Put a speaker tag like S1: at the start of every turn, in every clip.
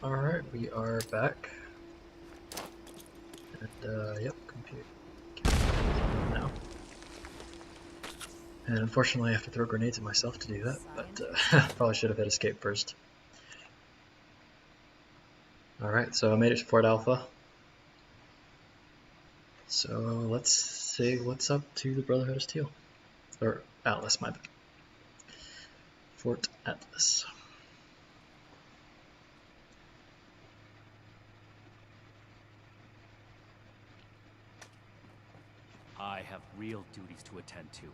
S1: Alright, we are back. And, yep, computer now. And unfortunately I have to throw grenades at myself to do that, but probably should have hit escape first. Alright, so I made it to Fort Alpha. So let's see what's up to the Brotherhood of Steel. Or Atlas, my bad. Fort Atlas.
S2: I have real duties to attend to.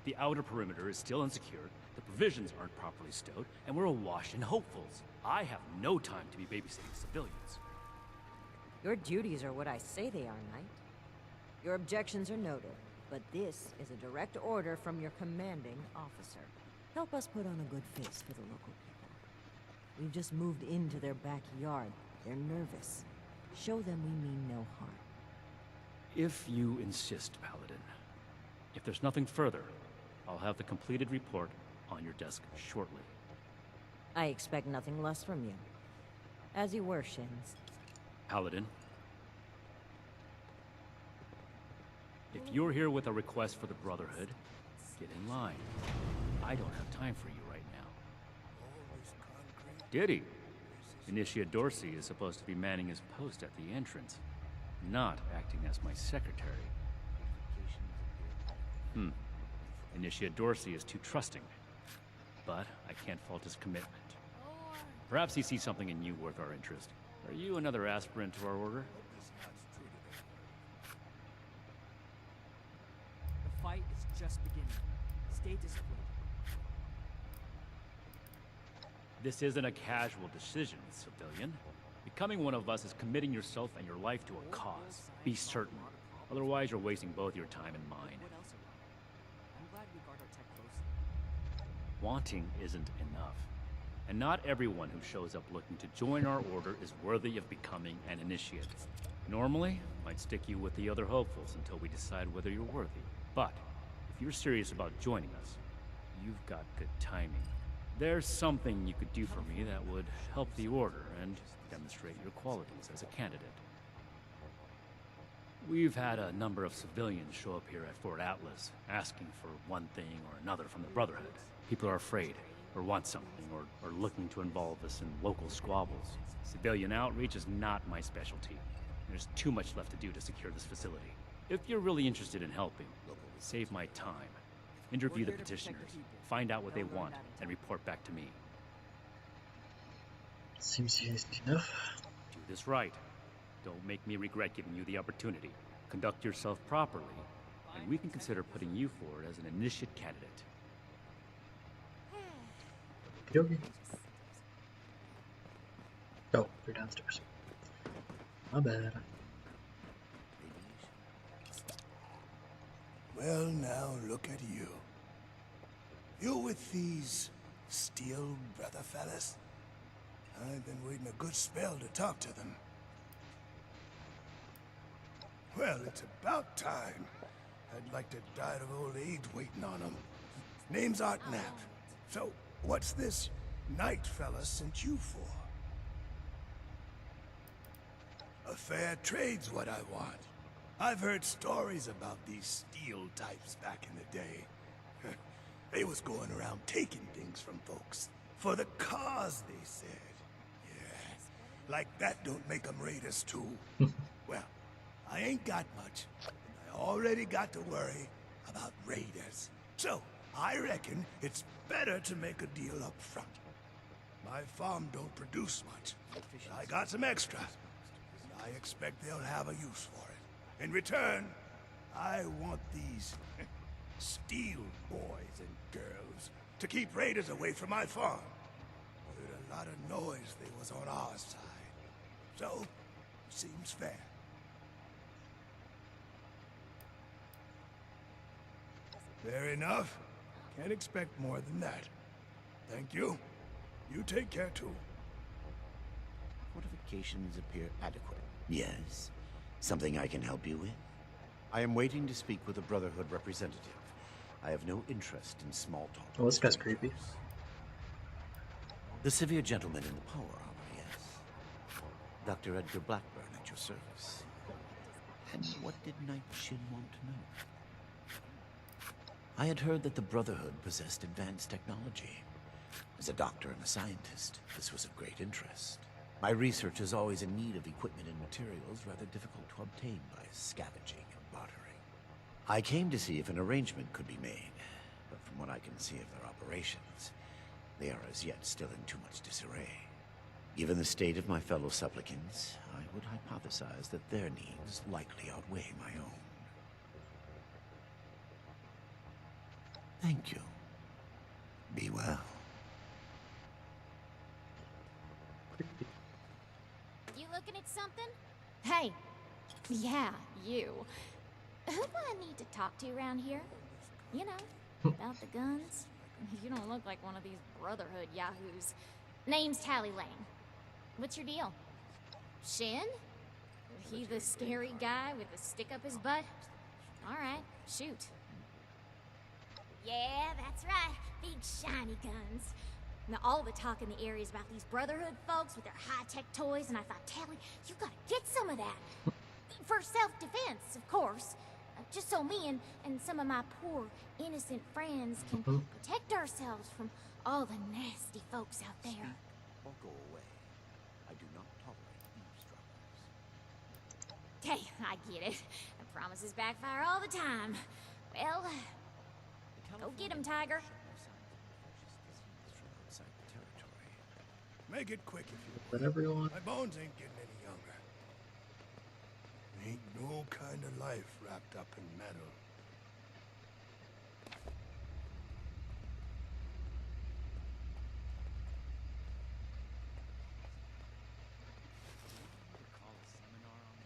S2: The outer perimeter is still unsecured, the provisions aren't properly stowed, and we're awash in hopefuls. I have no time to be babysitting civilians.
S3: Your duties are what I say they are, Knight. Your objections are noted, but this is a direct order from your commanding officer. Help us put on a good face for the local people. We've just moved into their backyard. They're nervous. Show them we mean no harm.
S2: If you insist, Paladin. If there's nothing further, I'll have the completed report on your desk shortly.
S3: I expect nothing less from you. As you were, Shins.
S2: Paladin. If you're here with a request for the Brotherhood, get in line. I don't have time for you right now. Did he? Initiate Dorsey is supposed to be manning his post at the entrance, not acting as my secretary. Initiate Dorsey is too trusting, but I can't fault his commitment. Perhaps he sees something in you worth our interest. Are you another aspirant to our order?
S4: The fight is just beginning. Stay disciplined.
S2: This isn't a casual decision, civilian. Becoming one of us is committing yourself and your life to a cause. Be certain. Otherwise, you're wasting both your time and mine.
S4: What else are we? I'm glad we guard our tech closely.
S2: Wanting isn't enough. And not everyone who shows up looking to join our order is worthy of becoming an initiate. Normally, I'd stick you with the other hopefuls until we decide whether you're worthy. But, if you're serious about joining us, you've got good timing. There's something you could do for me that would help the order and demonstrate your qualities as a candidate. We've had a number of civilians show up here at Fort Atlas, asking for one thing or another from the Brotherhood. People are afraid, or want something, or are looking to involve us in local squabbles. Civilian outreach is not my specialty. There's too much left to do to secure this facility. If you're really interested in helping, save my time. Interview the petitioners, find out what they want, and report back to me.
S1: Seems easy enough.
S2: Do this right. Don't make me regret giving you the opportunity. Conduct yourself properly, and we can consider putting you forward as an initiate candidate.
S1: Okey-dokey. Oh, you're downstairs. My bad.
S5: Well, now look at you. You with these Steel brother fellas? I've been waiting a good spell to talk to them. Well, it's about time. I'd like to die of old age waiting on them. Name's Art Knapp. So, what's this Knight fella sent you for? A fair trade's what I want. I've heard stories about these Steel types back in the day. They was going around taking things from folks. For the cause, they said. Yeah, like that don't make them raiders too. Well, I ain't got much. And I already got to worry about raiders. So, I reckon it's better to make a deal up front. My farm don't produce much. I got some extra. And I expect they'll have a use for it. In return, I want these Steel boys and girls to keep raiders away from my farm. Heard a lot of noise they was on our side. So, seems fair. Fair enough. Can't expect more than that. Thank you. You take care too.
S6: Fortifications appear adequate. Yes. Something I can help you with? I am waiting to speak with a Brotherhood representative. I have no interest in small talk.
S1: Oh, this guy's creepy.
S6: The severe gentleman in the power armor, yes. Dr. Edgar Blackburn at your service. And what did Knight Shin want to know? I had heard that the Brotherhood possessed advanced technology. As a doctor and a scientist, this was of great interest. My research is always in need of equipment and materials rather difficult to obtain by scavenging and bartering. I came to see if an arrangement could be made, but from what I can see of their operations, they are as yet still in too much disarray. Given the state of my fellow supplicants, I would hypothesize that their needs likely outweigh my own. Thank you. Be well.
S7: You looking at something? Hey. Yeah, you. Who do I need to talk to around here? You know, about the guns? You don't look like one of these Brotherhood yahoos. Name's Tally Lane. What's your deal? Shin? He the scary guy with the stick up his butt? Alright, shoot. Yeah, that's right. Big shiny guns. Now, all the talk in the area is about these Brotherhood folks with their high-tech toys, and I thought, Tally, you gotta get some of that. For self-defense, of course. Just so me and some of my poor, innocent friends can protect ourselves from all the nasty folks out there.
S6: Or go away. I do not tolerate eavesdroppers.
S7: Hey, I get it. The promises backfire all the time. Well, go get him, Tiger.
S5: Make it quick if you
S1: Let everyone.
S5: My bones ain't getting any younger. Ain't no kind of life wrapped up in metal.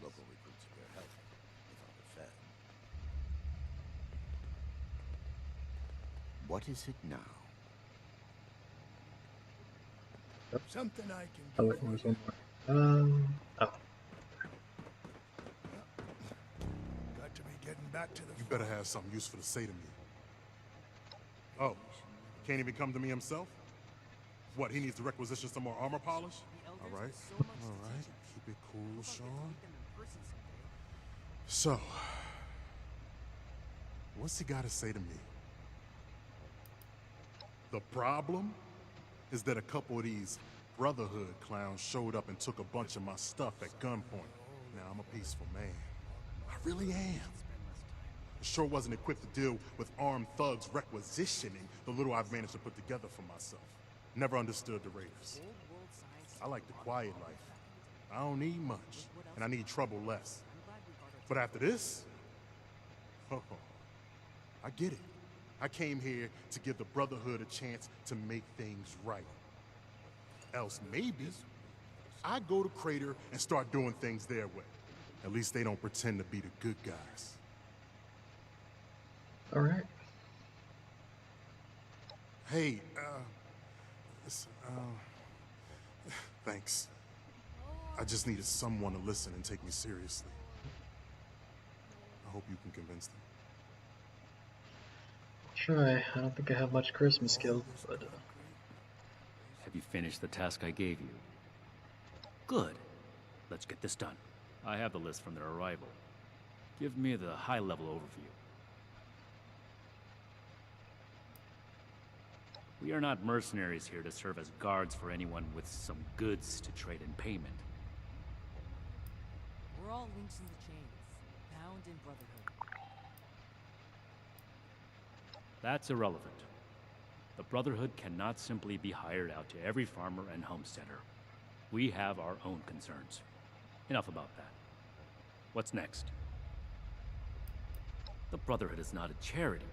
S6: Local recruits of your help, if underfed. What is it now?
S5: Something I can
S1: Oh
S5: do.
S1: wait, there's one more. Oh.
S5: Got to be getting back to the
S8: You better have something useful to say to me. Oh, can't even come to me himself? What, he needs to requisition some more armor polish? All right, keep it cool, Sean. So, what's he got to say to me? The problem is that a couple of these Brotherhood clowns showed up and took a bunch of my stuff at gunpoint. Now, I'm a peaceful man. I really am. I sure wasn't equipped to deal with armed thugs requisitioning the little I've managed to put together for myself. Never understood the Raiders. I like the quiet life. I don't need much, and I need trouble less. But after this, oh, I get it. I came here to give the Brotherhood a chance to make things right. Else maybe I go to Crater and start doing things their way. At least they don't pretend to be the good guys.
S1: All right.
S8: Hey, thanks. I just needed someone to listen and take me seriously. I hope you can convince them.
S1: Try. I don't think I have much charisma skills, but
S2: Have you finished the task I gave you? Good. Let's get this done. I have the list from their arrival. Give me the high-level overview. We are not mercenaries here to serve as guards for anyone with some goods to trade in payment.
S4: We're all links in the chains, bound in Brotherhood.
S2: That's irrelevant. The Brotherhood cannot simply be hired out to every farmer and homesteader. We have our own concerns. Enough about that. What's next? The Brotherhood is not a charity,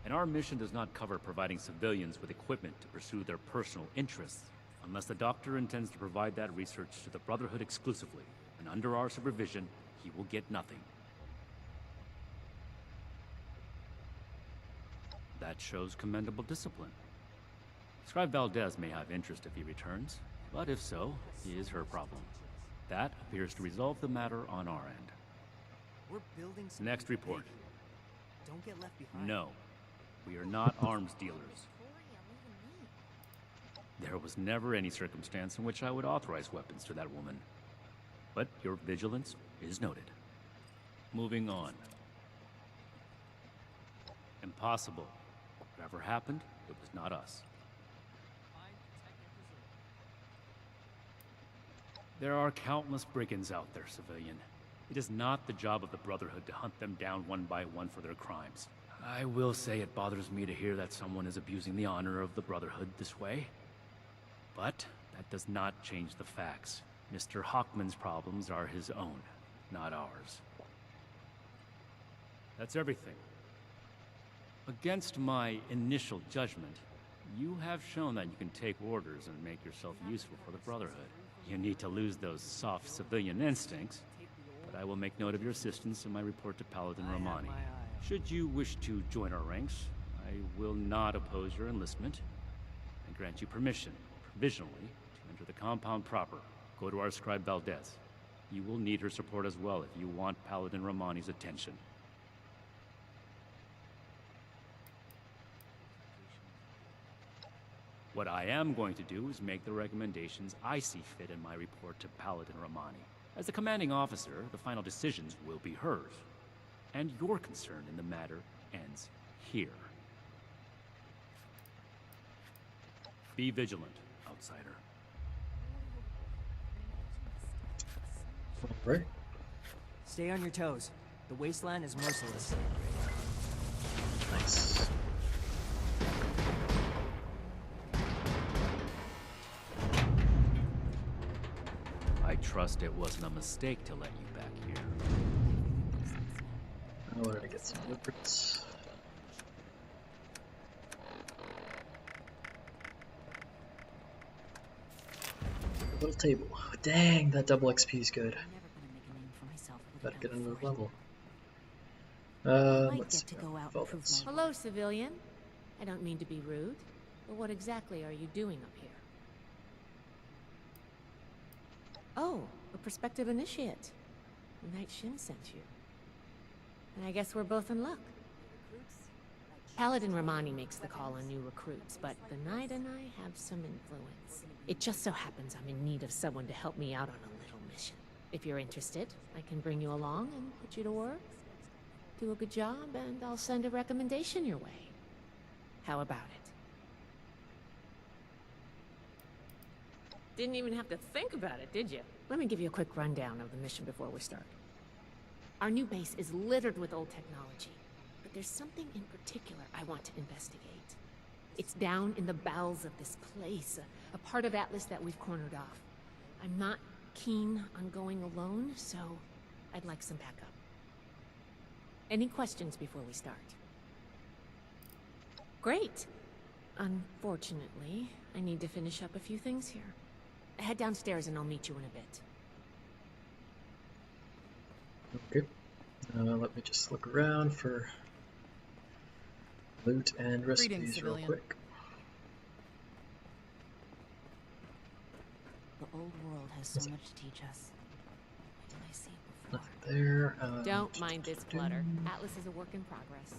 S2: and our mission does not cover providing civilians with equipment to pursue their personal interests, unless the Doctor intends to provide that research to the Brotherhood exclusively, and under our supervision, he will get nothing. That shows commendable discipline. Scribe Valdez may have interest if he returns, but if so, it is her problem. That appears to resolve the matter on our end.
S4: We're building something
S2: Next report.
S4: big. Don't get left behind.
S2: No, we are not arms dealers. There was never any circumstance in which I would authorize weapons to that woman. But your vigilance is noted. Moving on. Impossible. Whatever happened, it was not us. There are countless brigands out there, civilian. It is not the job of the Brotherhood to hunt them down one by one for their crimes. I will say it bothers me to hear that someone is abusing the honor of the Brotherhood this way. But that does not change the facts. Mr. Hockman's problems are his own, not ours. That's everything. Against my initial judgment, you have shown that you can take orders and make yourself useful for the Brotherhood. You need to lose those soft civilian instincts, but I will make note of your assistance in my report to Paladin Romani. Should you wish to join our ranks, I will not oppose your enlistment. I grant you permission, provisionally, to enter the compound proper. Go to our scribe Valdez. You will need her support as well if you want Paladin Romani's attention. What I am going to do is make the recommendations I see fit in my report to Paladin Romani. As the commanding officer, the final decisions will be hers. And your concern in the matter ends here. Be vigilant, outsider.
S1: Right.
S4: Stay on your toes. The wasteland is merciless.
S1: Nice.
S2: I trust it wasn't a mistake to let you back here.
S1: I wanted to get some blueprints. Little table. Dang, that double XP is good. Better get another level. Let's see. Velvets.
S9: Hello, civilian. I don't mean to be rude, but what exactly are you doing up here? Oh, a prospective initiate. Knight Shin sent you. And I guess we're both in luck. Paladin Romani makes the call on new recruits, but the Knight and I have some influence. It just so happens I'm in need of someone to help me out on a little mission. If you're interested, I can bring you along and put you to work. Do a good job, and I'll send a recommendation your way. How about it? Didn't even have to think about it, did you? Let me give you a quick rundown of the mission before we start. Our new base is littered with old technology, but there's something in particular I want to investigate. It's down in the bowels of this place, a part of Atlas that we've cornered off. I'm not keen on going alone, so I'd like some backup. Any questions before we start? Great. Unfortunately, I need to finish up a few things here. Head downstairs and I'll meet you in a bit.
S1: Okay. Let me just look around for loot and recipes real quick.
S3: The old world has so much to teach us. Did I see it before?
S1: Nothing there.
S9: Don't mind this clutter. Atlas is a work in progress.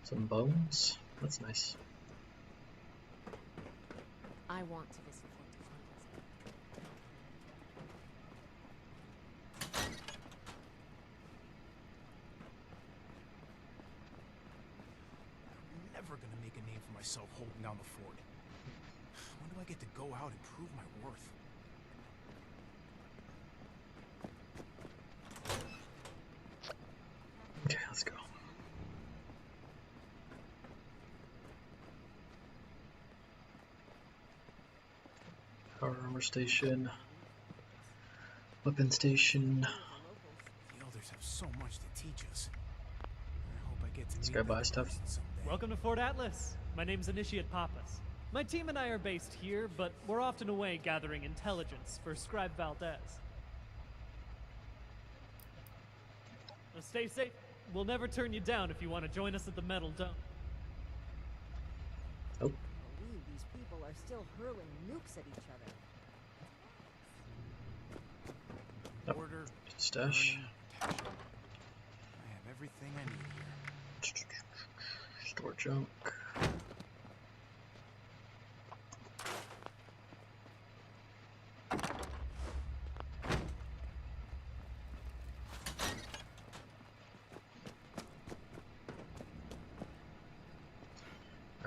S1: Some bones. That's nice.
S9: I want to visit Fort Defiance.
S10: I'm never gonna make a name for myself holding down the fort. When do I get to go out and prove my worth?
S1: Okay, let's go. Power armor station. Weapon station.
S10: The elders have so much to teach us. I hope I get to
S1: Let's
S10: meet
S1: go
S10: them
S1: buy
S10: in
S1: stuff.
S10: person someday.
S11: Welcome to Fort Atlas. My name's Initiate Pappas. My team and I are based here, but we're often away gathering intelligence for Scribe Valdez. Now stay safe. We'll never turn you down if you want to join us at the Metal Dome.
S3: I believe these people are still hurling nukes at each other.
S10: Order,
S1: Stash.
S10: learning, protection. I have everything I need here.
S1: Store junk.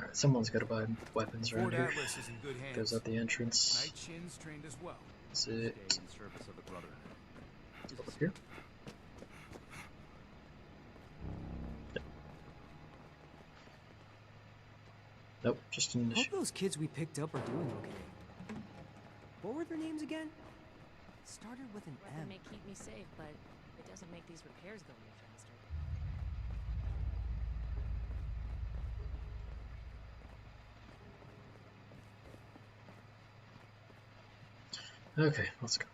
S1: Alright, someone's gotta buy weapons around
S10: Fort
S1: here.
S10: Atlas is in good hands.
S1: Goes out the entrance.
S10: Night Shin's trained as well.
S1: That's
S2: Stay
S1: it.
S2: in service of the Brotherhood.
S1: Over here. Nope, just in the
S4: Hope those kids we picked up are doing okay. What were their names again? Started with an
S9: Weapon
S4: M.
S9: may keep me safe, but it doesn't make these repairs go any faster.
S1: Okay, let's go.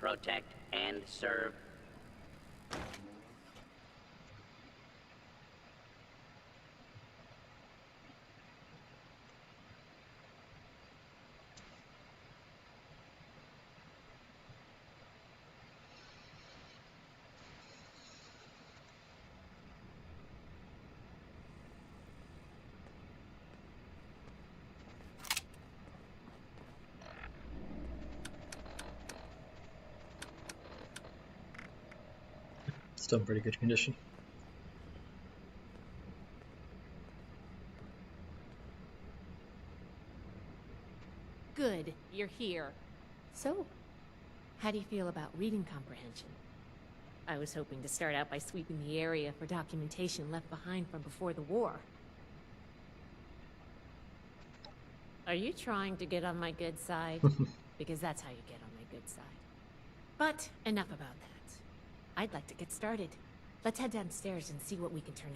S12: Protect and serve.
S1: Still in pretty good condition.
S9: Good, you're here. So, how do you feel about reading comprehension? I was hoping to start out by sweeping the area for documentation left behind from before the war. Are you trying to get on my good side? Because that's how you get on my good side. But enough about that. I'd like to get started. Let's head downstairs and see what we can turn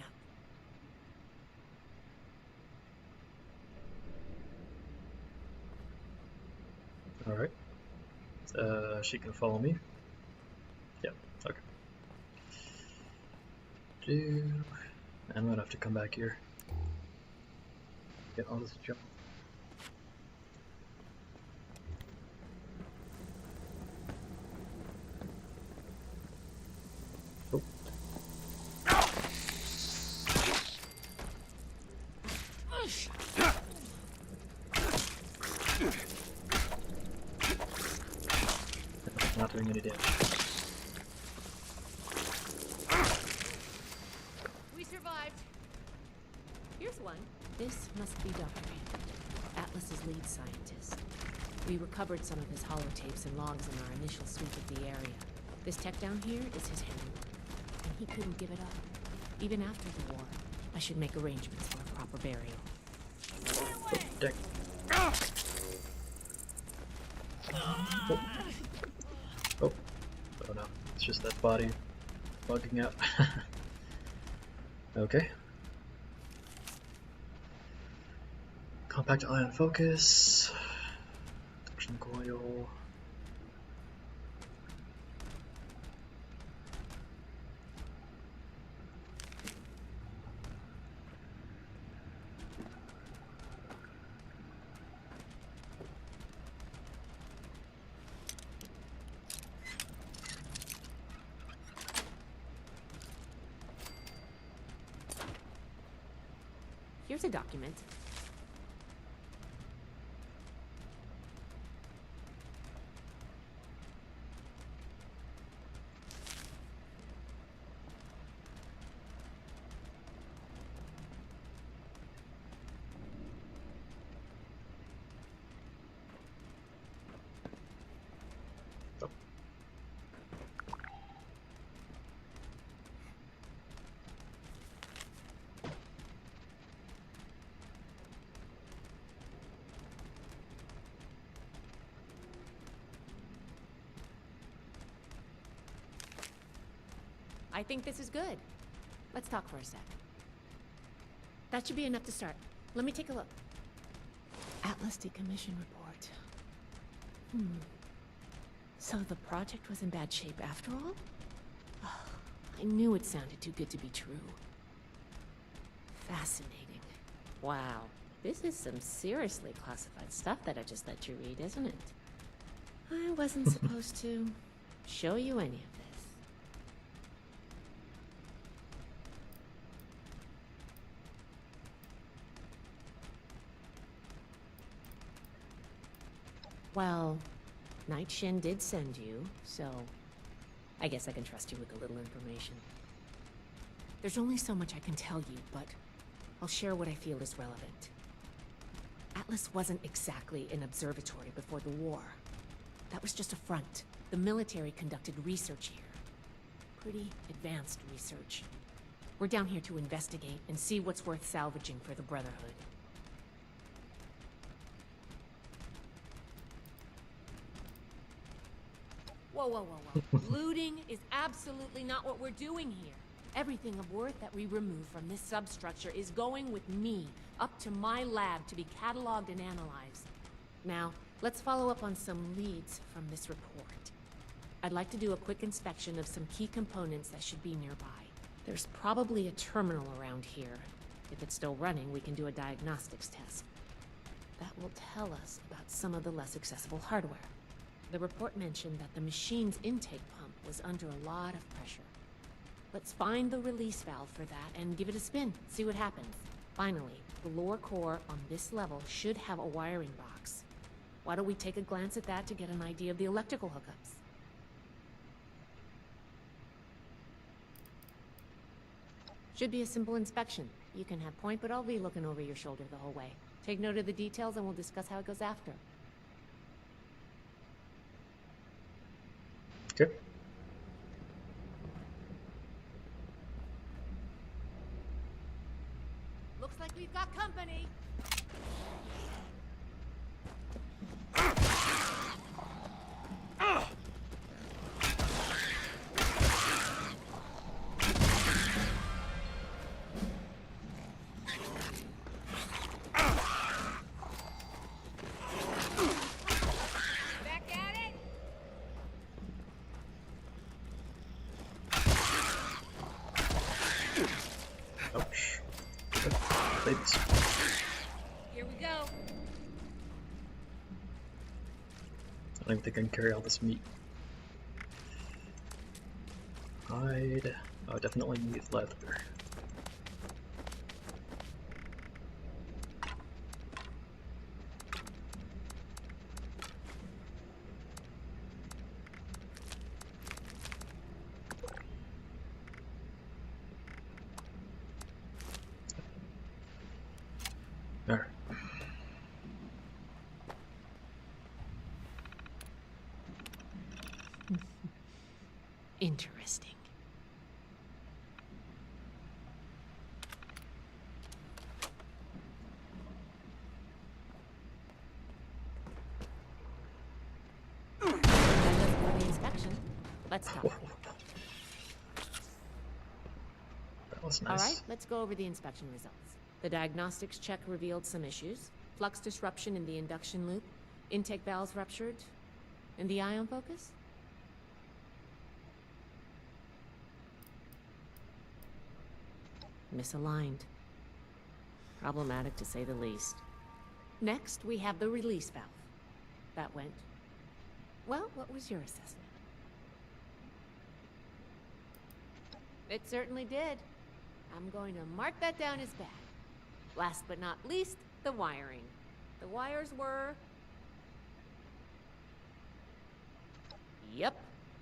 S9: up.
S1: Alright. She can follow me. Yeah, okay. I'm gonna have to come back here. Get all this jump. Oh. Not doing any damage.
S9: We survived. Here's one. This must be Dr. Hammond, Atlas's lead scientist. We recovered some of his holotapes and logs in our initial sweep of the area. This tech down here is his handwork, and he couldn't give it up. Even after the war, I should make arrangements for a proper burial.
S1: Oh, dang. Oh. Oh no, it's just that body bugging out. Okay. Compact ion focus. Induction coil.
S9: Here's a document. I think this is good. Let's talk for a sec. That should be enough to start. Let me take a look. Atlas decommission report. So the project was in bad shape after all? Oh, I knew it sounded too good to be true. Fascinating. Wow. This is some seriously classified stuff that I just let you read, isn't it? I wasn't supposed to show you any of this. Well, Night Shin did send you, so I guess I can trust you with a little information. There's only so much I can tell you, but I'll share what I feel is relevant. Atlas wasn't exactly an observatory before the war. That was just a front. The military conducted research here. Pretty advanced research. We're down here to investigate and see what's worth salvaging for the Brotherhood. Whoa, whoa, whoa, whoa. Looting is absolutely not what we're doing here. Everything of worth that we remove from this substructure is going with me, up to my lab to be cataloged and analyzed. Now, let's follow up on some leads from this report. I'd like to do a quick inspection of some key components that should be nearby. There's probably a terminal around here. If it's still running, we can do a diagnostics test. That will tell us about some of the less accessible hardware. The report mentioned that the machine's intake pump was under a lot of pressure. Let's find the release valve for that and give it a spin, see what happens. Finally, the lower core on this level should have a wiring box. Why don't we take a glance at that to get an idea of the electrical hookups? Should be a simple inspection. You can have point, but I'll be looking over your shoulder the whole way. Take note of the details and we'll discuss how it goes after.
S1: Okay.
S9: Looks like we've got company.
S1: Ouch. Babies.
S9: Here we go.
S1: I don't think I can carry all this meat. Hide. Oh, definitely need leather. There.
S9: Interesting. That does for the inspection. Let's talk.
S1: That was nice.
S9: All right, let's go over the inspection results. The diagnostics check revealed some issues. Flux disruption in the induction loop, intake valves ruptured, and the ion focus? Misaligned. Problematic to say the least. Next, we have the release valve. That went... Well, what was your assessment? It certainly did. I'm going to mark that down as bad. Last but not least, the wiring. The wires were... Yep.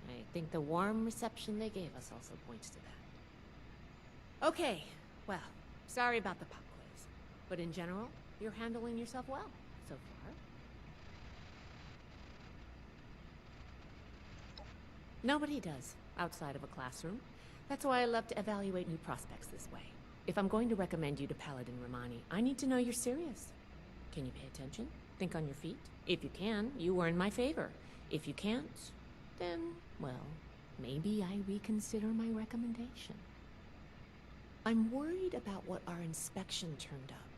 S9: I think the warm reception they gave us also points to that. Okay, well, sorry about the pop quiz. But in general, you're handling yourself well so far. Nobody does, outside of a classroom. That's why I love to evaluate new prospects this way. If I'm going to recommend you to Paladin Romani, I need to know you're serious. Can you pay attention? Think on your feet? If you can, you earn my favor. If you can't, then, well, maybe I reconsider my recommendation. I'm worried about what our inspection turned up.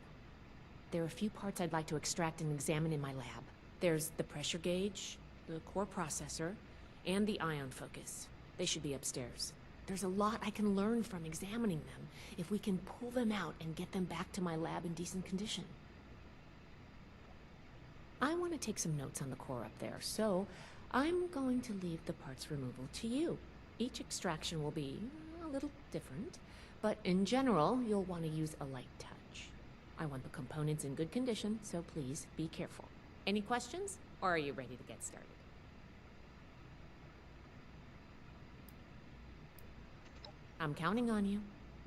S9: There are a few parts I'd like to extract and examine in my lab. There's the pressure gauge, the core processor, and the ion focus. They should be upstairs. There's a lot I can learn from examining them if we can pull them out and get them back to my lab in decent condition. I want to take some notes on the core up there, so I'm going to leave the parts removal to you. Each extraction will be a little different, but in general, you'll want to use a light touch. I want the components in good condition, so please be careful. Any questions, or are you ready to get started? I'm counting on you.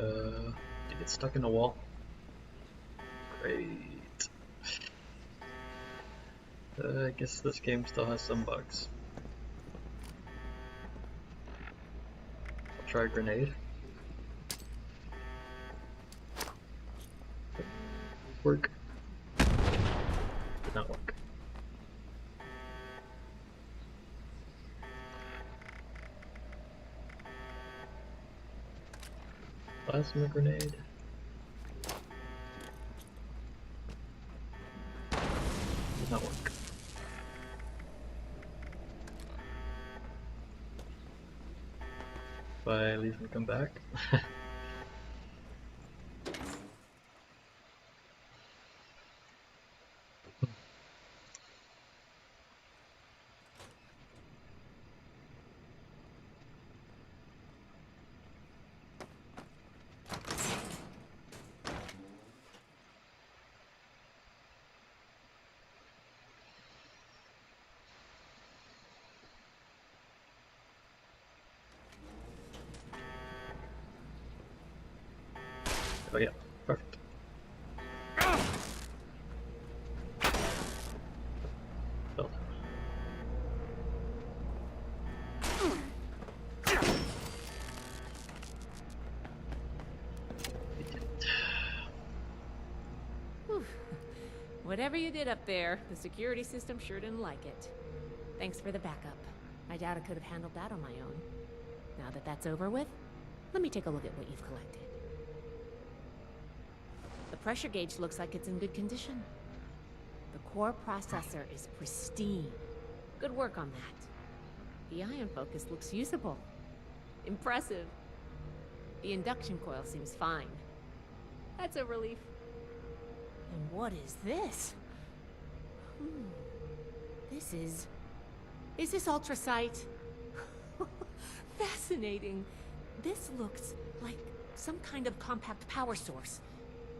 S1: To get stuck in a wall. Great. I guess this game still has some bugs. I'll try a grenade. Work. Did not work. Plasma grenade. Did not work. If I leave and come back. Oh yeah, perfect. Build.
S9: Whew. Whatever you did up there, the security system sure didn't like it. Thanks for the backup. I doubt I could have handled that on my own. Now that that's over with, let me take a look at what you've collected. The pressure gauge looks like it's in good condition. The core processor is pristine. Good work on that. The ion focus looks usable. Impressive. The induction coil seems fine. That's a relief. And what is this? This is... Is this ultrasight? Fascinating. This looks like some kind of compact power source.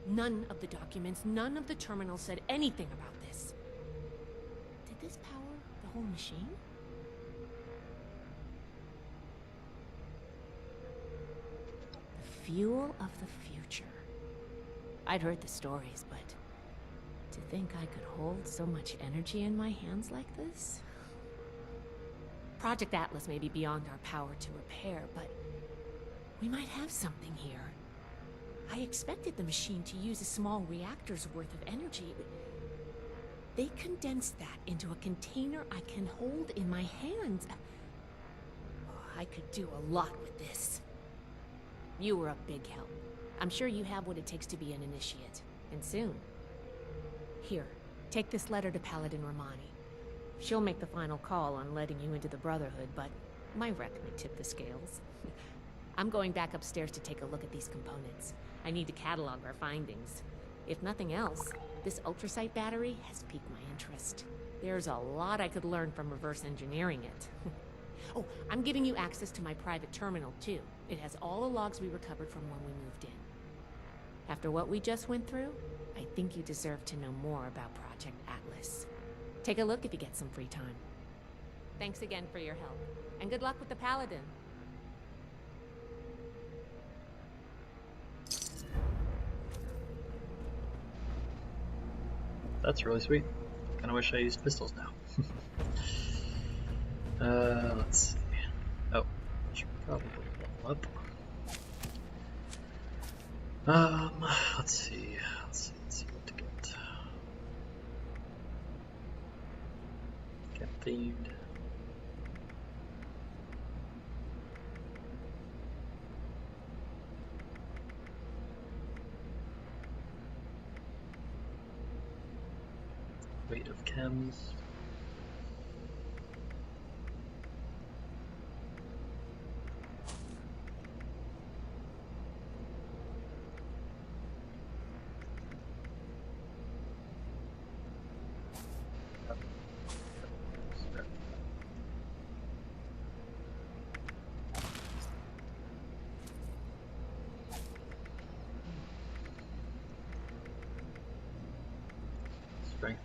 S9: None of the documents, none of the terminals said anything about this. Did this power the whole machine? The fuel of the future. I'd heard the stories, but to think I could hold so much energy in my hands like this? Project Atlas may be beyond our power to repair, but we might have something here. I expected the machine to use a small reactor's worth of energy. They condensed that into a container I can hold in my hands. I could do a lot with this. You were a big help. I'm sure you have what it takes to be an initiate, and soon. Here, take this letter to Paladin Romani. She'll make the final call on letting you into the Brotherhood, but my wreck may tip the scales. I'm going back upstairs to take a look at these components. I need to catalog our findings. If nothing else, this ultrasight battery has piqued my interest. There's a lot I could learn from reverse engineering it. Oh, I'm giving you access to my private terminal, too. It has all the logs we recovered from when we moved in. After what we just went through, I think you deserve to know more about Project Atlas. Take a look if you get some free time. Thanks again for your help, and good luck with the Paladin.
S1: That's really sweet. Kinda wish I used pistols now. Let's see. Oh, should probably level up. Let's see what to get. Get themed. Weight of chems. Strength.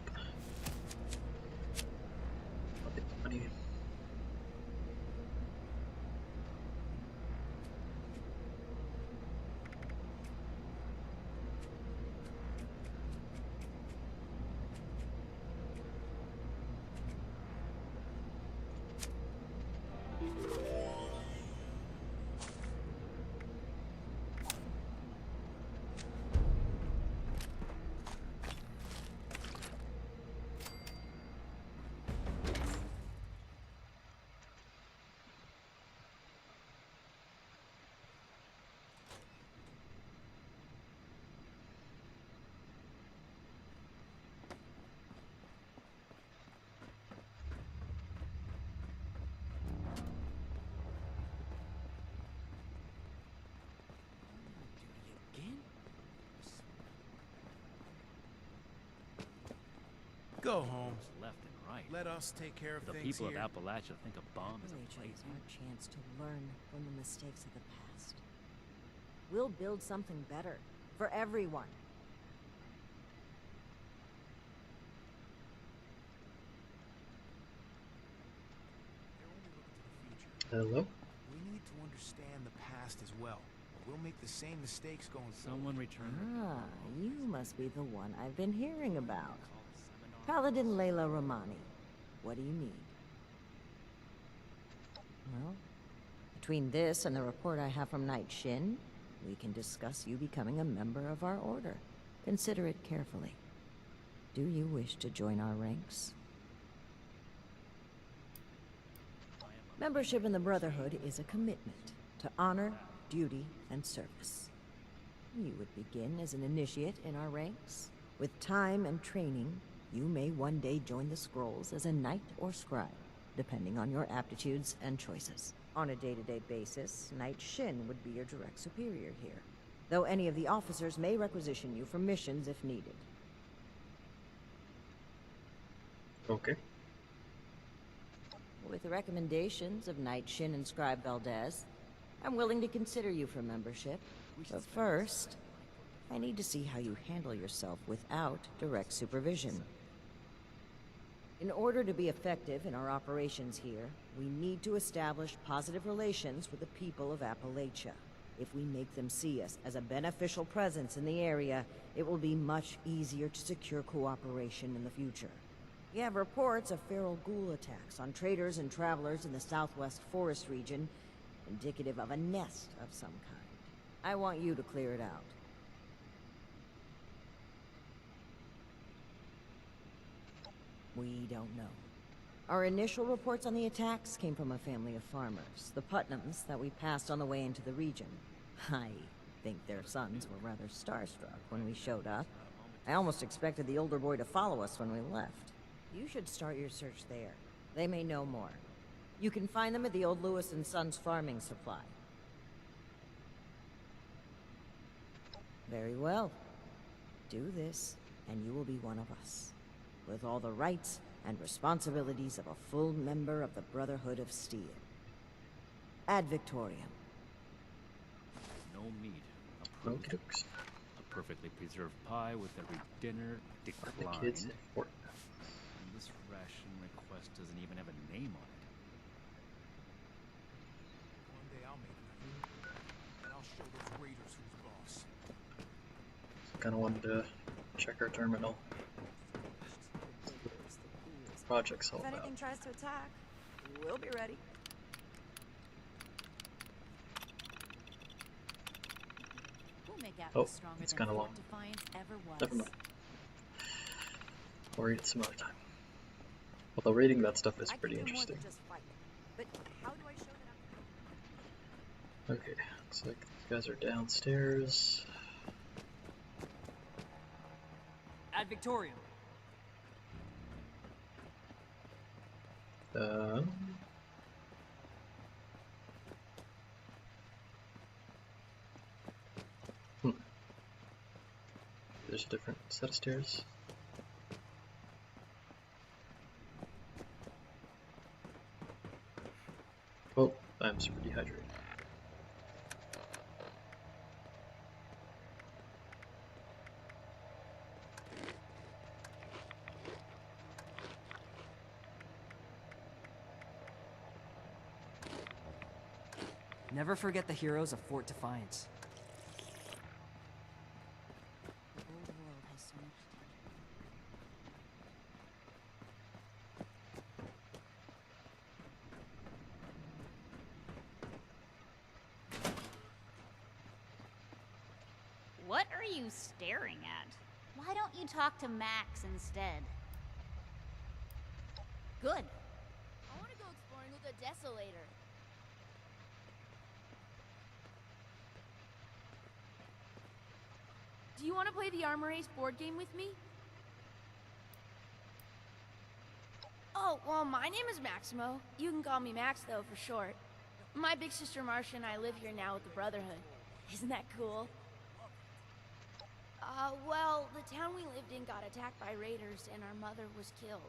S10: Go, Holmes.
S2: Left and right.
S10: Let us take care of
S2: The
S10: things
S2: people
S10: here.
S2: of Appalachia think a bomb is a
S3: Appalachia is
S2: plaything.
S3: our chance to learn from the mistakes of the past. We'll build something better for everyone.
S10: They're only looking to the future.
S1: Hello?
S10: We need to understand the past as well. We'll make the same mistakes going forward.
S2: Someone returned.
S3: Ah, you must be the one I've been hearing about. Paladin Layla Romani. What do you need? Well, between this and the report I have from Knight Shin, we can discuss you becoming a member of our order. Consider it carefully. Do you wish to join our ranks? Membership in the Brotherhood is a commitment to honor, duty, and service. You would begin as an initiate in our ranks. With time and training, you may one day join the Scrolls as a knight or scribe, depending on your aptitudes and choices. On a day-to-day basis, Knight Shin would be your direct superior here, though any of the officers may requisition you for missions if needed.
S1: Okay.
S3: With the recommendations of Knight Shin and Scribe Valdez, I'm willing to consider you for membership. But first, I need to see how you handle yourself without direct supervision. In order to be effective in our operations here, we need to establish positive relations with the people of Appalachia. If we make them see us as a beneficial presence in the area, it will be much easier to secure cooperation in the future. We have reports of feral ghoul attacks on traders and travelers in the southwest forest region, indicative of a nest of some kind. I want you to clear it out. We don't know. Our initial reports on the attacks came from a family of farmers, the Putnams, that we passed on the way into the region. I think their sons were rather starstruck when we showed up. I almost expected the older boy to follow us when we left. You should start your search there. They may know more. You can find them at the old Lewis and Sons farming supply. Very well. Do this, and you will be one of us, with all the rights and responsibilities of a full member of the Brotherhood of Steel. Ad Victoriam.
S2: No meat. Approved.
S1: Okie dokes.
S2: A perfectly preserved pie with every dinner
S1: The
S2: declined.
S1: kids in Fort.
S2: And this ration request doesn't even have a name on it.
S10: One day I'll make it. And I'll show those raiders who's boss.
S1: Kinda wanted to check our terminal. Project's all
S3: If
S1: about.
S3: anything tries to attack, we'll be ready.
S13: We'll make out
S1: Oh,
S13: stronger
S1: it's
S13: than
S1: kinda
S13: Fort
S1: long.
S13: Defiance ever was.
S1: Never mind. We'll read it some other time. Although reading that stuff is
S3: I can
S1: pretty
S3: do more
S1: interesting.
S3: than just fight. But how do I show that I'm...
S1: Okay, looks like these guys are downstairs.
S4: Ad Victoriam.
S1: There's a different set of stairs. Oh, I'm super dehydrated.
S4: Never forget the heroes of Fort Defiance.
S13: The old world has so much to
S14: What are you staring at? Why don't you talk to Max instead? Good.
S15: I want to go exploring with the Desolator. Do you want to play the Armor Ace board game with me? Oh, well, my name is Maximo. You can call me Max, though, for short. My big sister Marcia and I live here now with the Brotherhood. Isn't that cool? Well, the town we lived in got attacked by raiders and our mother was killed.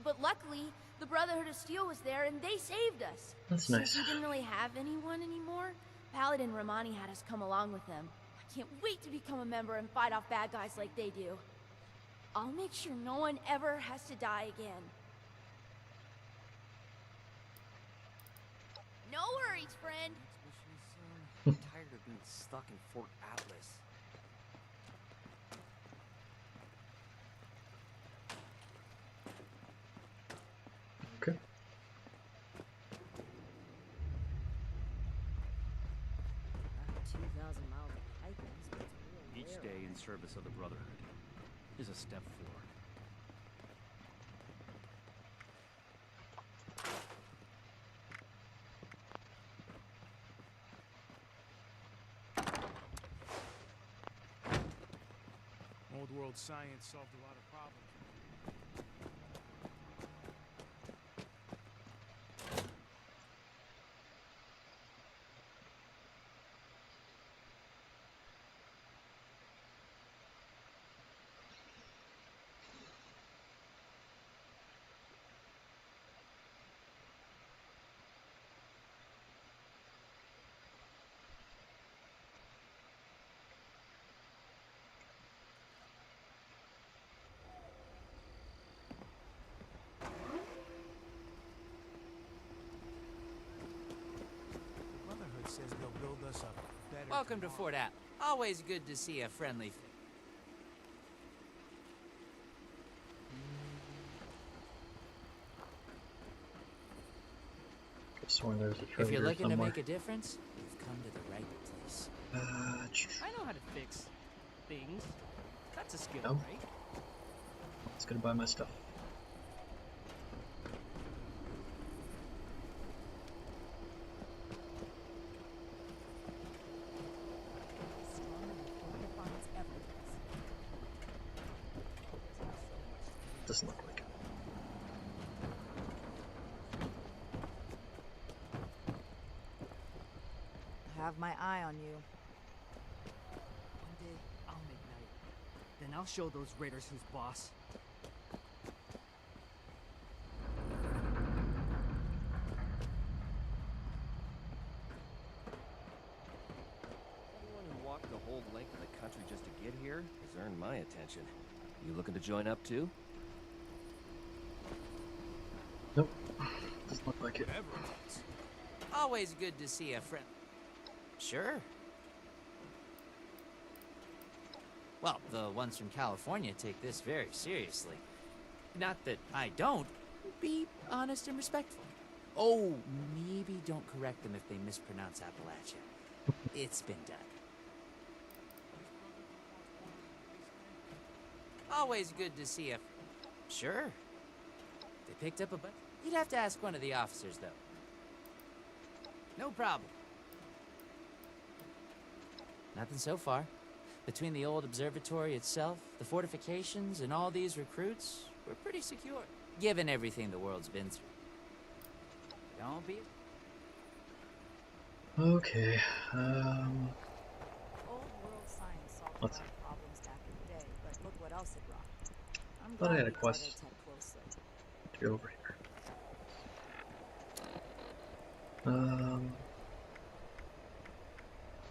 S15: But luckily, the Brotherhood of Steel was there and they saved us.
S1: That's nice.
S15: Since we didn't really have anyone anymore, Paladin Romani had us come along with them. I can't wait to become a member and fight off bad guys like they do. I'll make sure no one ever has to die again. No worries, friend.
S4: I'm tired of being stuck in Fort Atlas.
S1: Okay.
S2: Each day in service of the Brotherhood is a step forward.
S10: Old world science solved a lot of problems. Brotherhood says they'll build us a better.
S12: Welcome to Fort Atlas. Always good to see a friendly face.
S1: Could've sworn there was a
S12: If
S1: treasure
S12: you're looking
S1: somewhere.
S12: to make a difference, you've come to the right place.
S4: I know how to fix things. That's a skill,
S1: No.
S4: right?
S1: Let's go buy my stuff. Doesn't look like it.
S3: Have my eye on you.
S4: One day, I'll make night. Then I'll show those raiders who's boss.
S16: Anyone who walked the whole length of the country just to get here has earned my attention. You looking to join up too?
S1: Nope. Doesn't look like it.
S12: Always good to see a friend. Sure. Well, the ones from California take this very seriously. Not that I don't. Be honest and respectful. Oh, maybe don't correct them if they mispronounce Appalachia. It's been done. Always good to see a... Sure. They picked up a bunch. You'd have to ask one of the officers, though. No problem. Nothing so far. Between the old observatory itself, the fortifications, and all these recruits, we're pretty secure. Given everything the world's been through. Don't be...
S1: Okay,
S13: Old world science solved a
S1: let's
S13: lot
S1: see.
S13: of problems back in the day, but look what else it brought. I'm
S1: Thought I
S13: glad
S1: had a
S13: we guarded
S1: quest
S13: Ted closely.
S1: to go over here.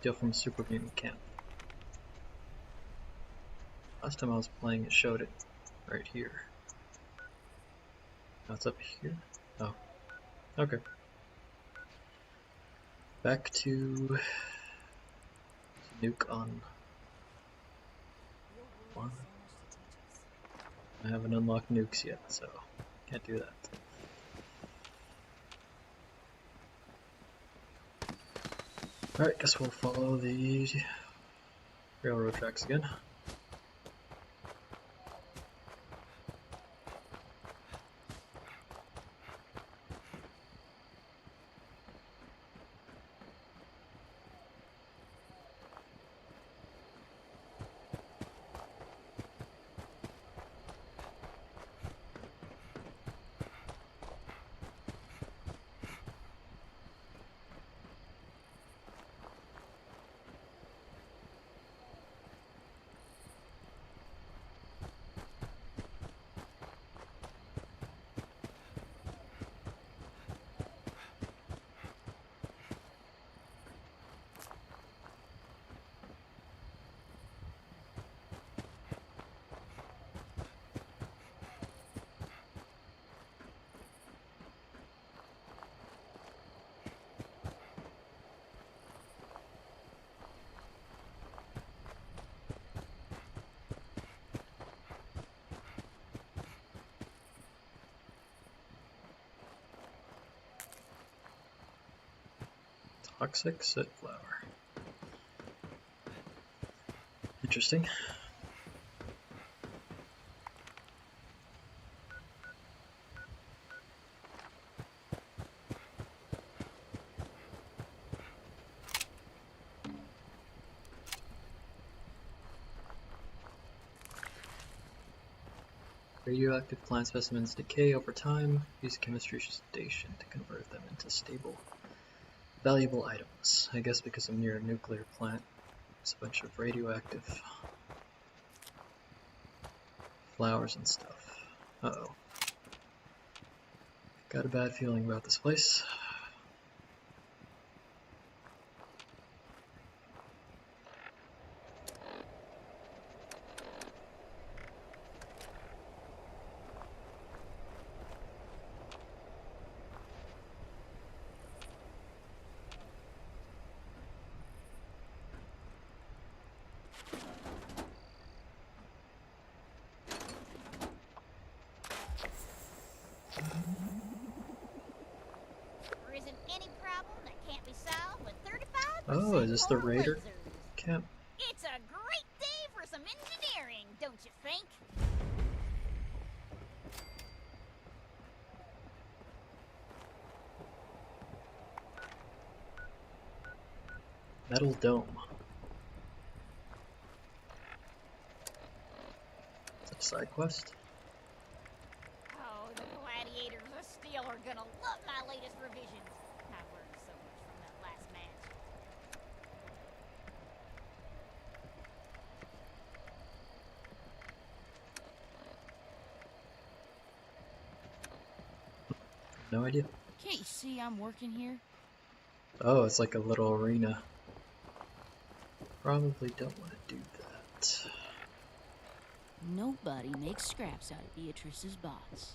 S1: Deal from Super Mutant Camp. Last time I was playing, it showed it right here. Now it's up here. Oh, okay. Back to Nuke on one. I haven't unlocked nukes yet, so can't do that. Alright, guess we'll follow the railroad tracks again. Toxic soot flower. Interesting. Radioactive plant specimens decay over time. Use a chemistry station to convert them into stable, valuable items. I guess because I'm near a nuclear plant, it's a bunch of radioactive flowers and stuff. Uh-oh. Got a bad feeling about this place.
S14: There isn't any problem that can't be solved with 35%
S1: Oh, is this the
S14: more
S1: raider
S14: lasers.
S1: camp?
S14: It's a great day for some engineering, don't you think?
S1: Metal dome. Is that a side quest?
S14: Oh, the gladiators of steel are gonna love my latest revisions. I learned so much from that last match.
S1: No idea.
S17: Can't you see I'm working here?
S1: Oh, it's like a little arena. Probably don't want to do that.
S17: Nobody makes scraps out of Beatrice's bots.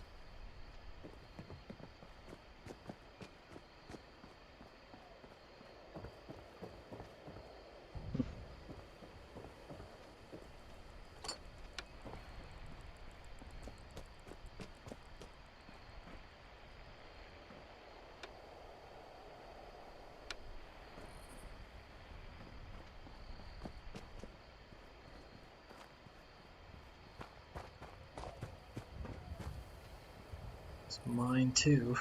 S1: It's mine too.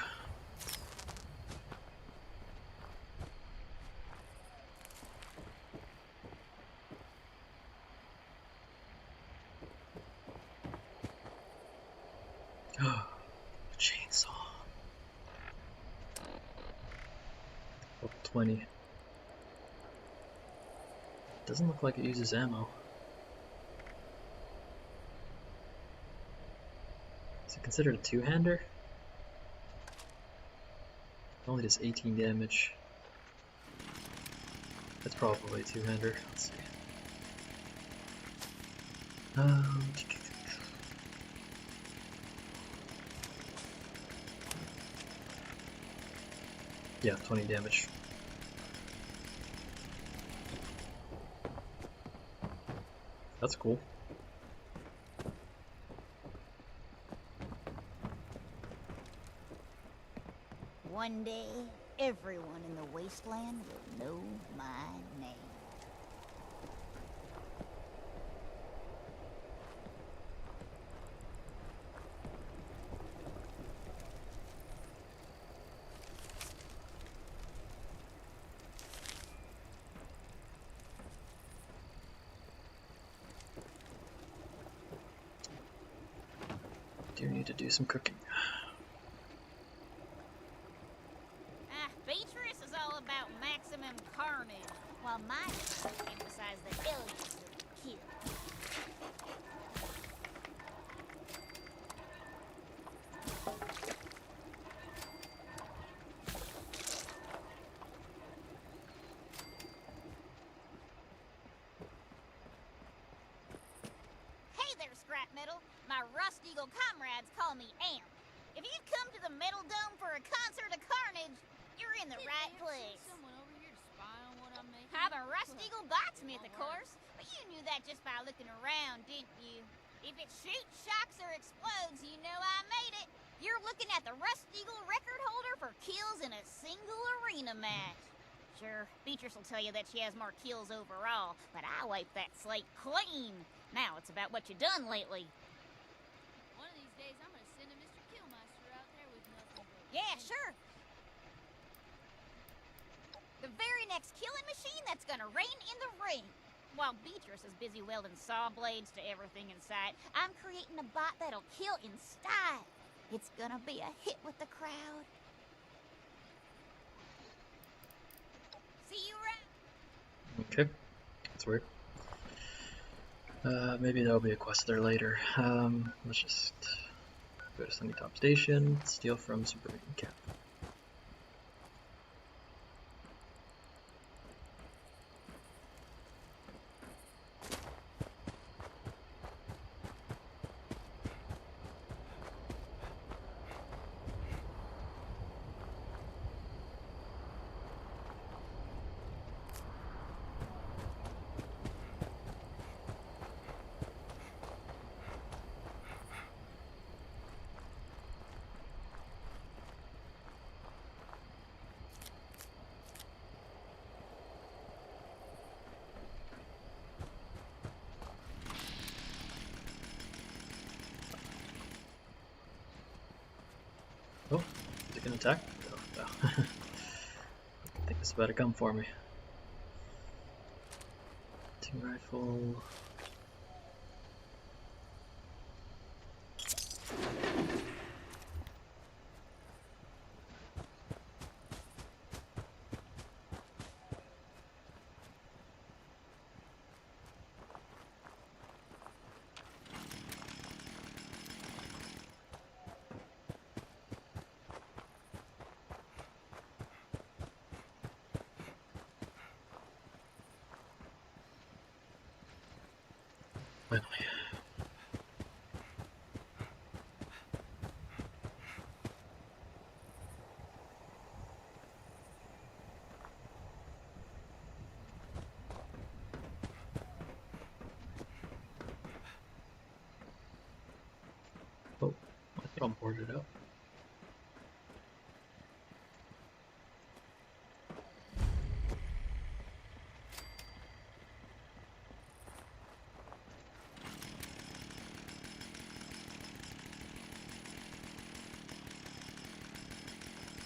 S1: Chainsaw. Level 20. Doesn't look like it uses ammo. Is it considered a two-hander? Only does 18 damage. That's probably a two-hander. Let's see. Yeah, 20 damage. That's cool.
S14: One day, everyone in the wasteland will know my name.
S1: Do need to do some cooking.
S14: Beatrice is all about maximum carnage, while mine emphasize the elegance of the kill. Hey there, Scrap Metal. My Rust Eagle comrades call me Amp. If you come to the Metal Dome for a concert of carnage, you're in the right place. How the Rust Eagle Botsmith, of course. But you knew that just by looking around, didn't you? If it shoots, shocks, or explodes, you know I made it. You're looking at the Rust Eagle record holder for kills in a single arena match. Sure, Beatrice will tell you that she has more kills overall, but I wiped that slate clean. Now it's about what you done lately.
S15: One of these days, I'm gonna send a Mr. Killmaster out there with nothing but...
S14: Yeah, sure. The very next killing machine that's gonna reign in the ring. While Beatrice is busy welding saw blades to everything in sight, I'm creating a bot that'll kill in style. It's gonna be a hit with the crowd. See you around.
S1: Okay, that's weird. Maybe there'll be a quest there later. Let's just go to Sunny Top Station, steal from Super Mutant Cap. Oh, is it gonna attack? Oh, no. I think it's about to come for me. Hunting rifle. Finally. Oh, I think I'm boarded up.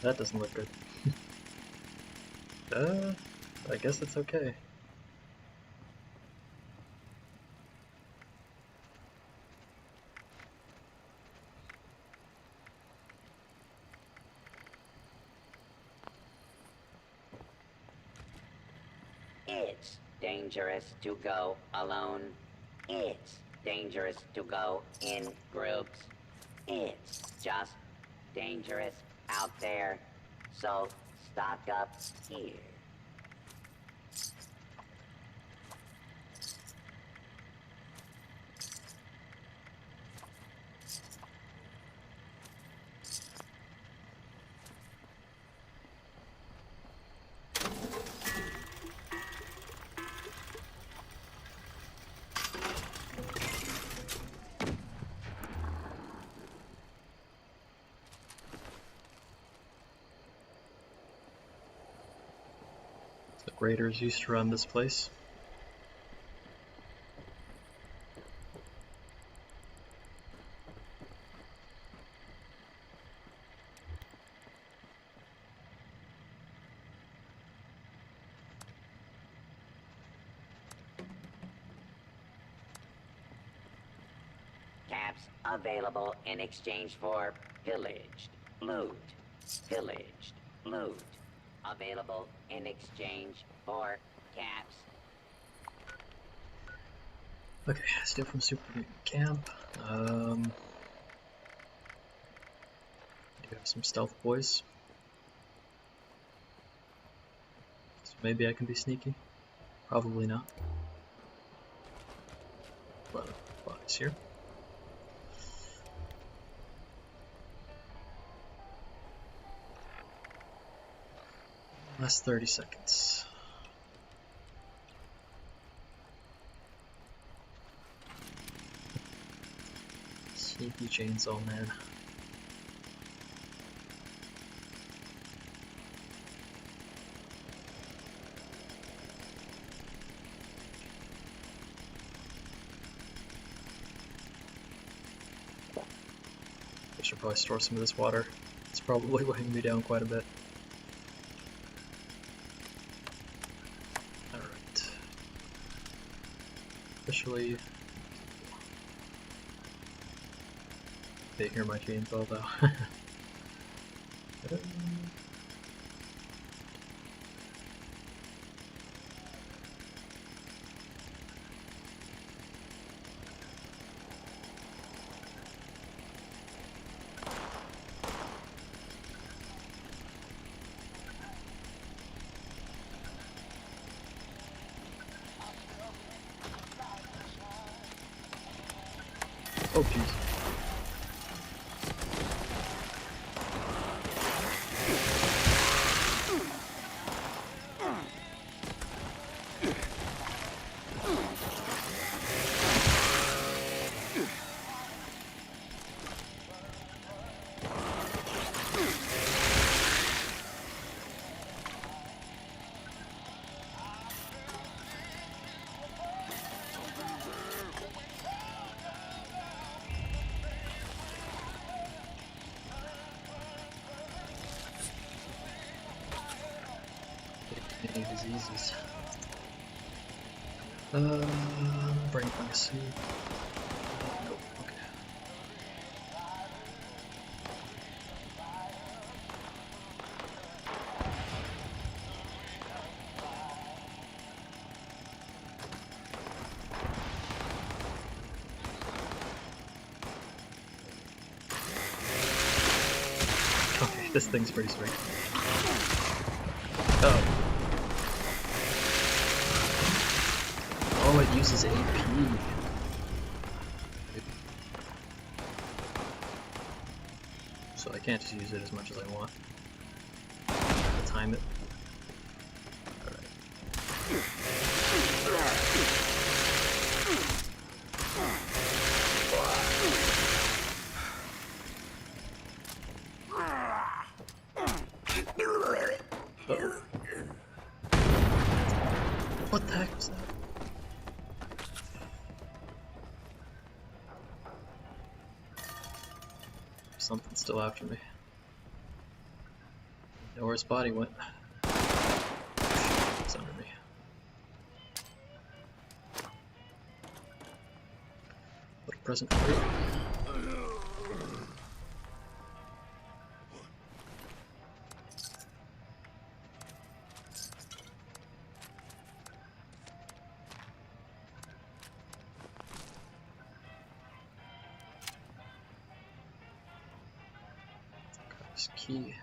S1: That doesn't look good. I guess it's okay.
S18: It's dangerous to go alone. It's dangerous to go in groups. It's just dangerous out there. So stock up here.
S1: Raiders used to run this place.
S18: Caps available in exchange for pillaged loot. Pillaged loot. Available in exchange for caps.
S1: Okay, steal from Super Mutant Camp. Do you have some stealth boys? So maybe I can be sneaky? Probably not. A lot of bodies here. Last 30 seconds. Sneaky chainsaw man. should probably store some of this water. It's probably weighing me down quite a bit. Alright. Officially. They hear my chainsaw though. Oh jeez. Any diseases. Brain fungus. Nope, okay. Okay, this thing's pretty sweet. Oh. Oh, it uses AP. So I can't just use it as much as I want. I have to time it. Uh-oh. What the heck was that? Something's still after me. Know where his body went. It's under me. What a present for you. Key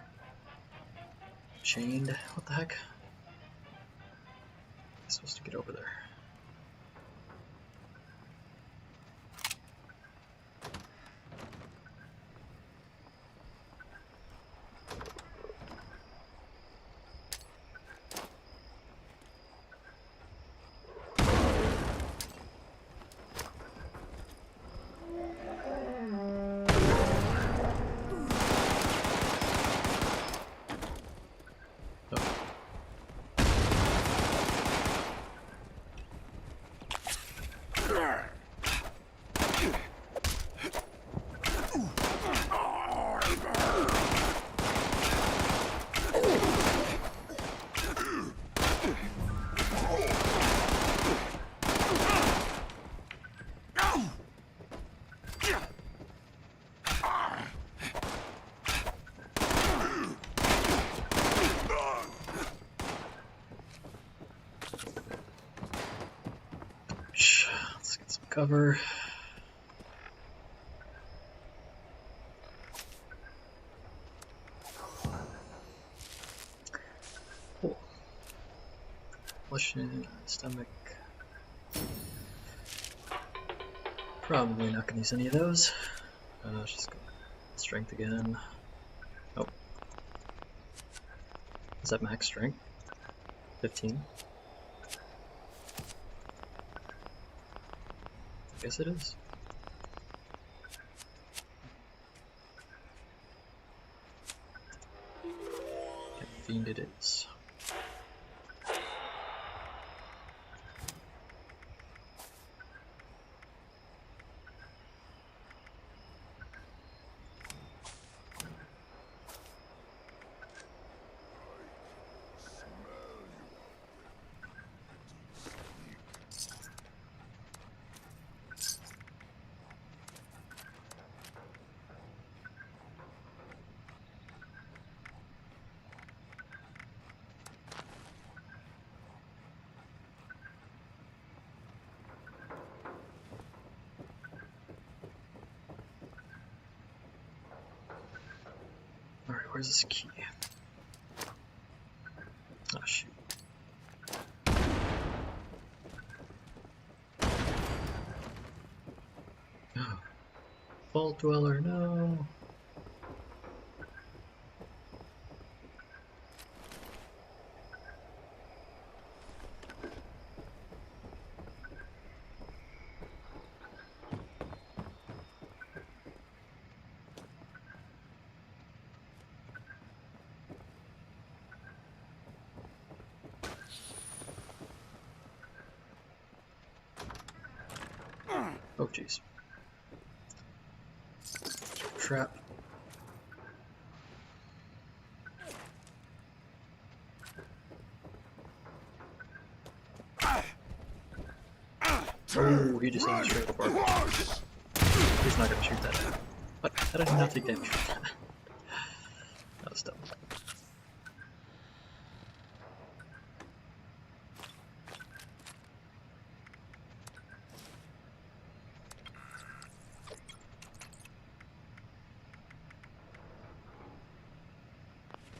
S1: chained. What the heck? I'm supposed to get over there. Let's get some cover. Cool. Flushing stomach. Probably not gonna use any of those. Let's just go strength again. Oh. Is that max strength? 15? I guess it is. Fiend it is. where's this key? Oh shoot. Oh. Vault Dweller, no. Oh jeez. Trap. Oh, he just aimed straight for it. He's not gonna shoot that. What? How did he not take damage from that? That was dumb.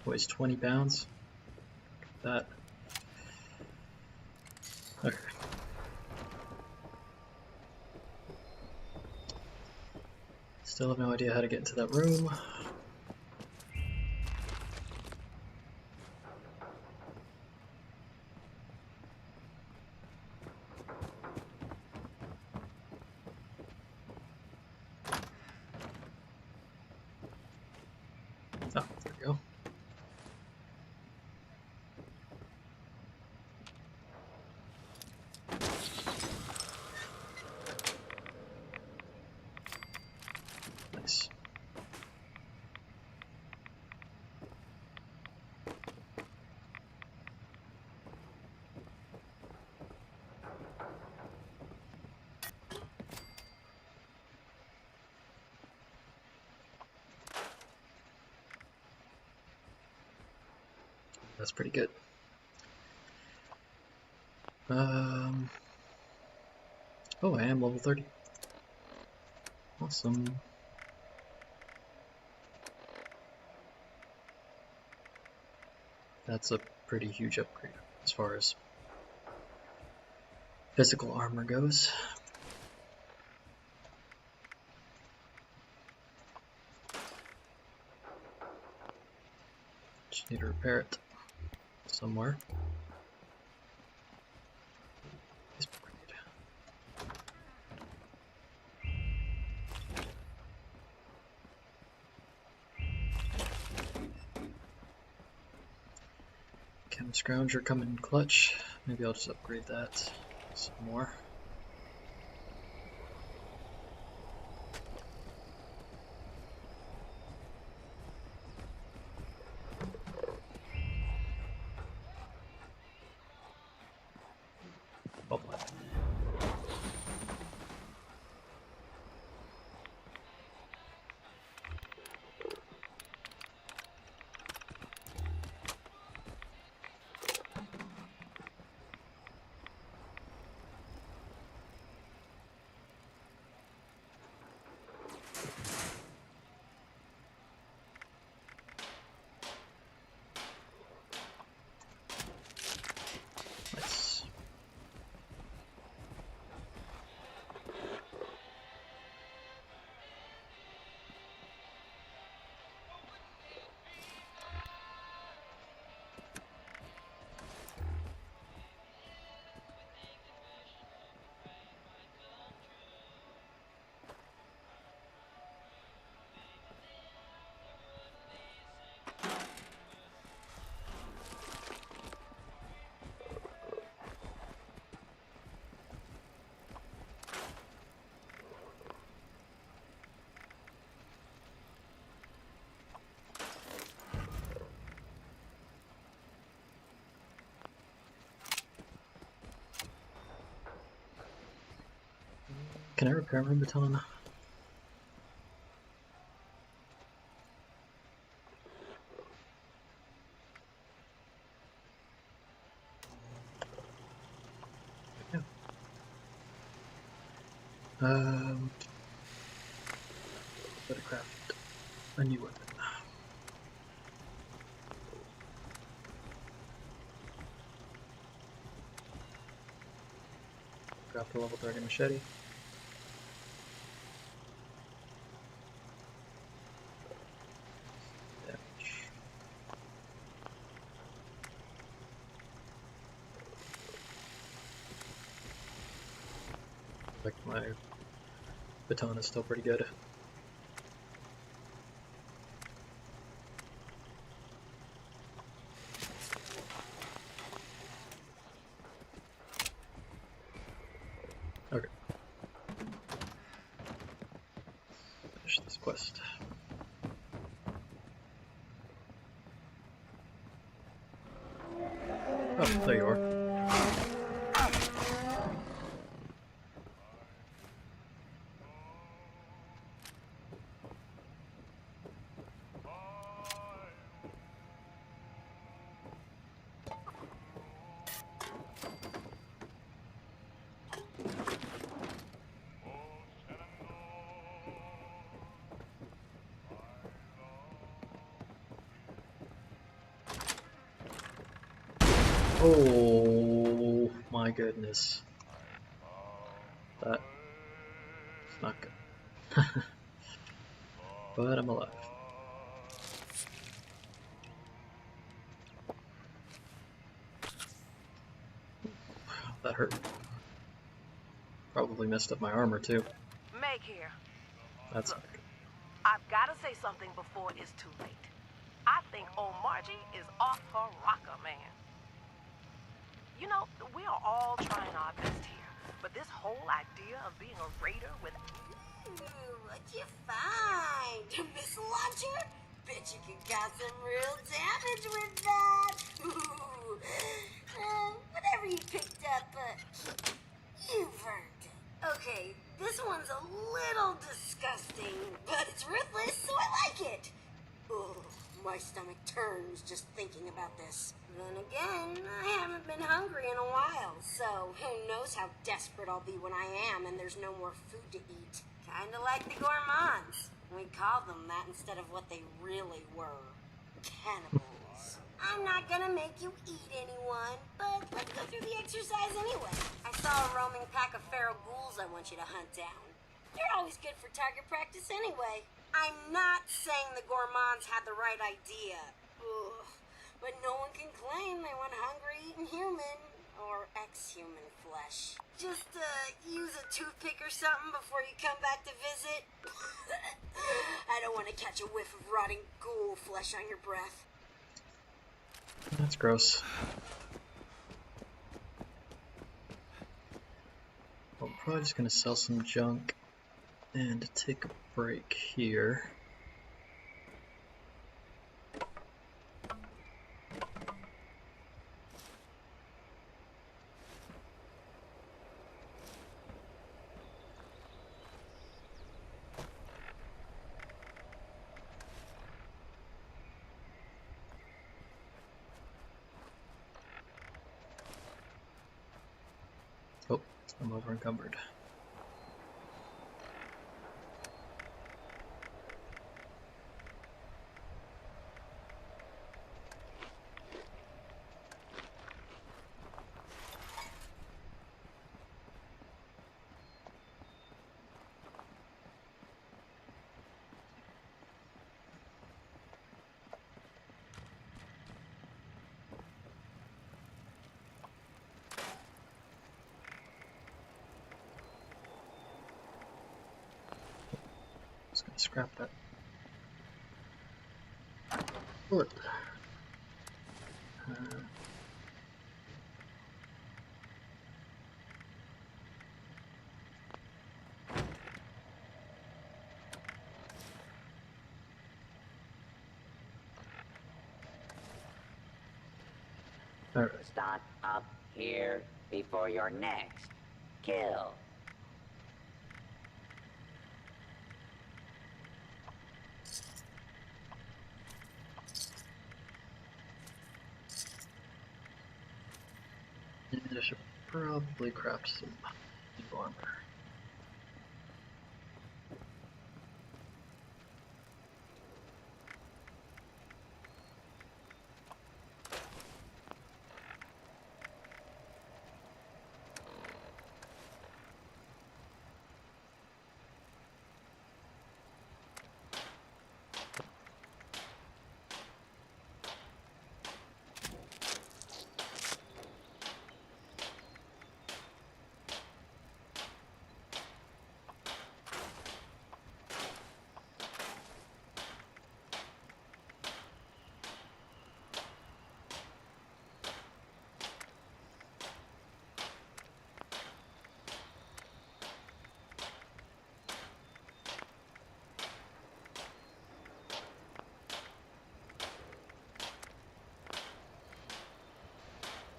S1: Weighs 20 pounds. That. Okay. Still have no idea how to get into that room. Oh, there we go. Nice. That's pretty good. Oh, I am level 30. Awesome. That's a pretty huge upgrade as far as physical armor goes. Just need to repair it somewhere. Chem Scrounger coming in clutch. Maybe I'll just upgrade that some more. Can I repair my baton? Yeah. Better craft a new weapon. Craft a level 30 machete. Damage. Like my baton is still pretty good. Okay. Finish this quest. Oh, there you are. Oh my goodness. That's not good. But I'm alive. That hurt. Probably messed up my armor too.
S19: Meg here.
S1: That's
S19: Look, I've got to say something before it's too late. I think old Margie is off her rocker, man. You know, we are all trying our best here, but this whole idea of being a raider with...
S20: Ooh, what'd you find? Miss Launcher? Bet you can cause some real damage with that. Ooh. Whatever you picked up, you've earned it. Okay, this one's a little disgusting, but it's ruthless, so I like it. Ooh, my stomach turns just thinking about this. Then again, I haven't been hungry in a while, so who knows how desperate I'll be when I am and there's no more food to eat. Kinda like the gourmands. We call them that instead of what they really were. Cannibals. I'm not gonna make you eat anyone, but let's go through the exercise anyway. I saw a roaming pack of feral ghouls I want you to hunt down. They're always good for target practice anyway. I'm not saying the gourmands had the right idea. Ugh. But no one can claim they went hungry eating human or ex-human flesh. Just use a toothpick or something before you come back to visit. I don't want to catch a whiff of rotting ghoul flesh on your breath.
S1: That's gross. Well, I'm probably just gonna sell some junk and take a break here. Oh, I'm over encumbered. Just gonna scrap that. Bullet. Alright.
S18: Stock up here before your next kill.
S1: And I should probably craft some evil armor.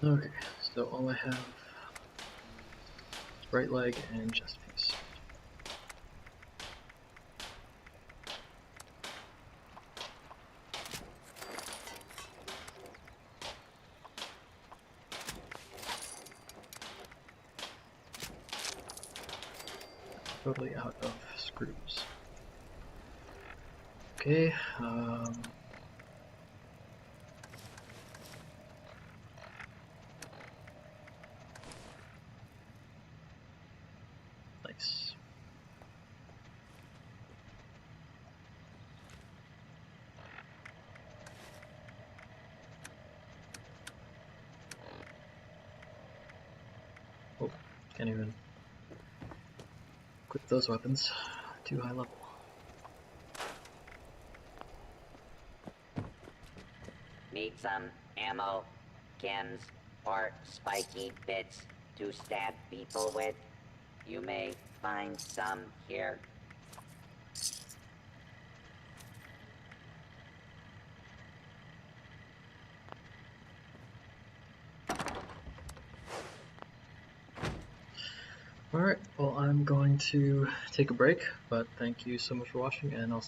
S1: Okay, so all I have is right leg and chest piece. Totally out of screws. Okay, nice. Oh, can't even equip those weapons. Too high level.
S18: Need some ammo, chems, or spiky bits to stab people with? You may find some here.
S1: Alright, well I'm going to take a break, but thank you so much for watching, and I'll